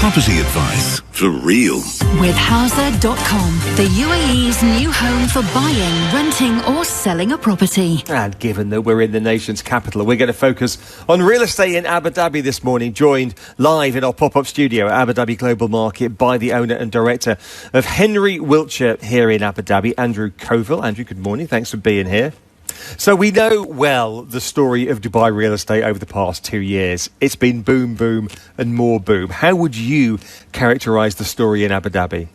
Property advice for real. With Houser.com, the UAE's new home for buying, renting or selling a property. And given that we're in the nation's capital, we're going to focus on real estate in Abu Dhabi this morning, joined live in our pop-up studio at Abu Dhabi Global Market by the owner and director of Henry Wiltshire here in Abu Dhabi, Andrew Covill. Andrew, good morning. Thanks for being here. So we know well the story of Dubai real estate over the past 2 years. It's been boom, boom and more boom. How would you characterise the story in Abu Dhabi?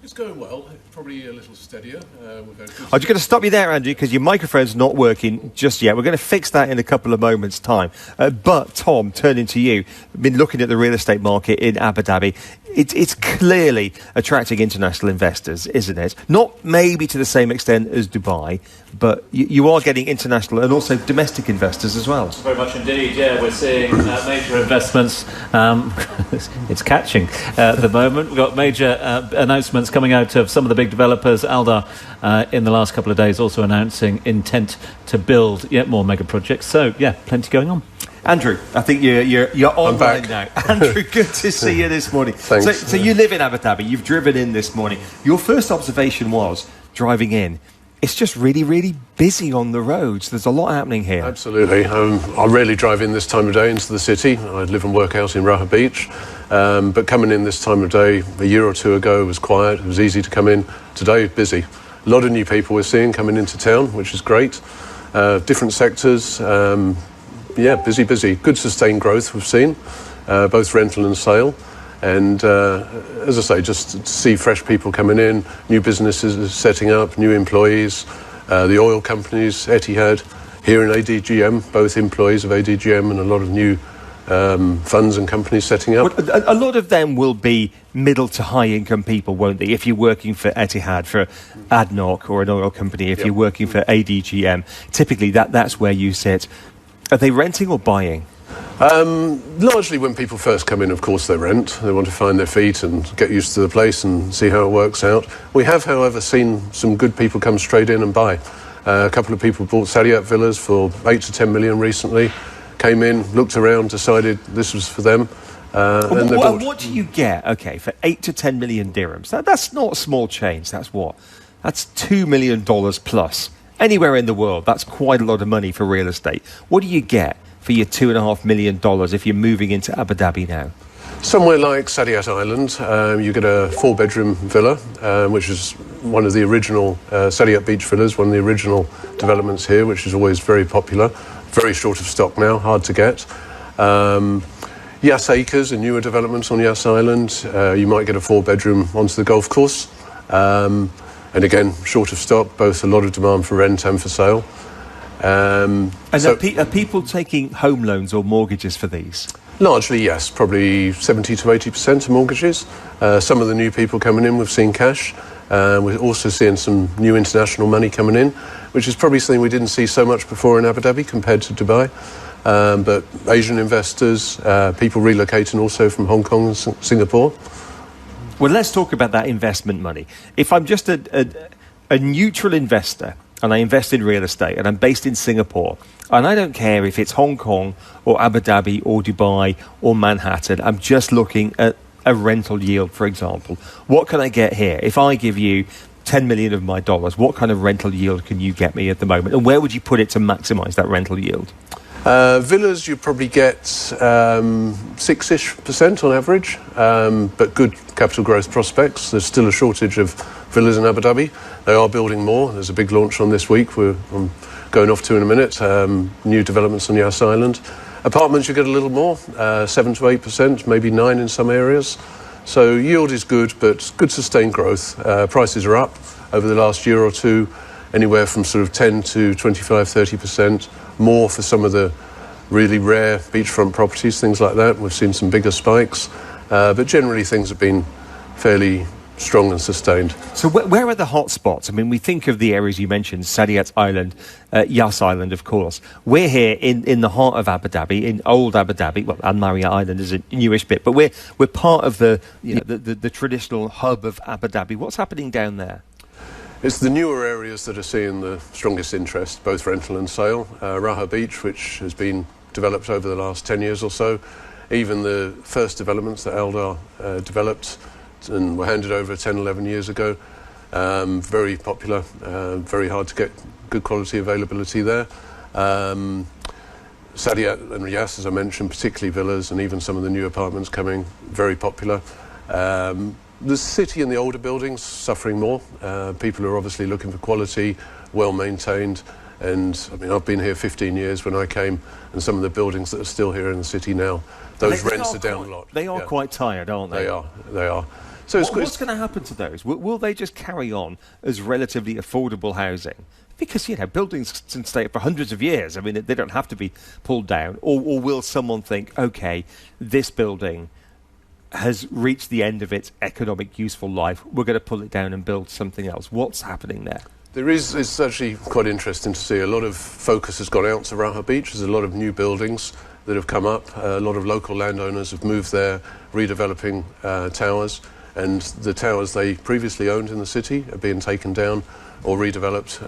It's going well, probably a little steadier. I'm just going to stop you there, Andrew, because your microphone's not working just yet. We're going to fix that in a couple of moments' time. But, Tom, turning to you, been looking at the real estate market in Abu Dhabi. It's clearly attracting international investors, isn't it? Not maybe to the same extent as Dubai, but you are getting international and also domestic investors as well. Very much indeed, yeah. We're seeing major investments. It's catching at the moment. We've got major announcements coming out of some of the big developers. Alda, in the last couple of days, also announcing intent to build yet more mega projects. So, yeah, plenty going on. Andrew, I think you're online now. Andrew, good to see you this morning. Thanks. So you live in Abu Dhabi. You've driven in this morning. Your first observation was, driving in, it's just really, really busy on the roads. There's a lot happening here. Absolutely. I rarely drive in this time of day into the city. I live and work out in Raha Beach. But coming in this time of day, a year or two ago, was quiet. It was easy to come in. Today, busy. A lot of new people we're seeing coming into town, which is great. Different sectors. Busy. Good sustained growth we've seen, both rental and sale. And as I say, just to see fresh people coming in, new businesses setting up, new employees, the oil companies, Etihad, here in ADGM, both employees of ADGM and a lot of new funds and companies setting up. Well, a lot of them will be middle to high income people, won't they? If you're working for Etihad, for ADNOC or an oil company, if you're working for ADGM, typically that's where you sit. Are they renting or buying? Largely when people first come in, of course, they rent. They want to find their feet and get used to the place and see how it works out. We have, however, seen some good people come straight in and buy. A couple of people bought Sadiat villas for 8 to 10 million recently. Came in, looked around, decided this was for them. And what do you get, for 8 to 10 million dirhams? That's not a small change. That's what? That's $2 million plus. Anywhere in the world, that's quite a lot of money for real estate. What do you get for your $2.5 million if you're moving into Abu Dhabi now? Somewhere like Sadiat Island, you get a 4-bedroom villa, which is one of the original Sadiat Beach villas, one of the original developments here, which is always very popular. Very short of stock now, hard to get. Yas Acres, a newer development on Yas Island. You might get a 4-bedroom onto the golf course. And again, short of stock, both a lot of demand for rent and for sale. Are people taking home loans or mortgages for these? Largely, yes. Probably 70 to 80% of mortgages. Some of the new people coming in, we've seen cash. We're also seeing some new international money coming in, which is probably something we didn't see so much before in Abu Dhabi compared to Dubai. But Asian investors, people relocating also from Hong Kong and Singapore. Well, let's talk about that investment money. If I'm just a neutral investor and I invest in real estate and I'm based in Singapore and I don't care if it's Hong Kong or Abu Dhabi or Dubai or Manhattan, I'm just looking at a rental yield, for example. What can I get here? If I give you 10 million of my dollars, what kind of rental yield can you get me at the moment? And where would you put it to maximise that rental yield? Villas, you probably get 6-ish% on average, but good capital growth prospects. There's still a shortage of villas in Abu Dhabi. They are building more. There's a big launch on this week I'm going off to in a minute. New developments on Yas Island. Apartments, you get a little more, 7 to 8%, maybe 9 in some areas. So yield is good, but good sustained growth. Prices are up over the last year or two, anywhere from sort of 10 to 25, 30%. More for some of the really rare beachfront properties, things like that. We've seen some bigger spikes, but generally things have been fairly strong and sustained. So where are the hot spots? I mean, we think of the areas you mentioned, Sadiat Island, Yas Island, of course. We're here in the heart of Abu Dhabi, in old Abu Dhabi. Well, Al Maria Island is a newish bit, but we're part of the traditional hub of Abu Dhabi. What's happening down there? It's the newer areas that are seeing the strongest interest, both rental and sale. Raha Beach, which has been developed over the last 10 years or so, Even the first developments that Aldar developed and were handed over 10, 11 years ago, very popular, very hard to get good quality availability there. Saadiyat and Riyas, as I mentioned, particularly villas and even some of the new apartments coming, very popular. The city and the older buildings suffering more. People are obviously looking for quality, well maintained. And I mean, I've been here 15 years when I came, and some of the buildings that are still here in the city now, those rents are down a lot. They are quite tired, aren't they? They are. So what's going to happen to those? Will they just carry on as relatively affordable housing? Because, buildings can stay for hundreds of years. I mean, they don't have to be pulled down. Or will someone think, OK, this building has reached the end of its economic useful life, we're going to pull it down and build something else? What's happening there? It's actually quite interesting to see. A lot of focus has gone out to Raha Beach. There's a lot of new buildings that have come up. A lot of local landowners have moved there, redeveloping towers. And the towers they previously owned in the city are being taken down or redeveloped.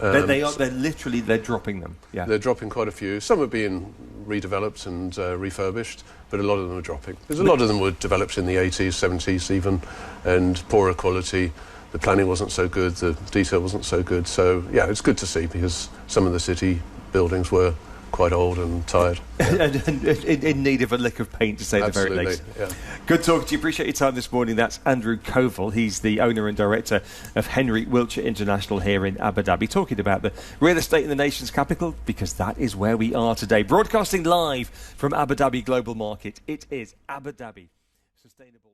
They're dropping them. Yeah, they're dropping quite a few. Some are being redeveloped and refurbished, but a lot of them are dropping. Because a lot of them were developed in the 80s, 70s even, and poorer quality. The planning wasn't so good, the detail wasn't so good. So, yeah, it's good to see because some of the city buildings were quite old and tired. And in need of a lick of paint, to say the very least. Yeah. Good talking to you. Appreciate your time this morning. That's Andrew Covill. He's the owner and director of Henry Wiltshire International here in Abu Dhabi, talking about the real estate in the nation's capital, because that is where we are today. Broadcasting live from Abu Dhabi Global Market. It is Abu Dhabi Sustainable.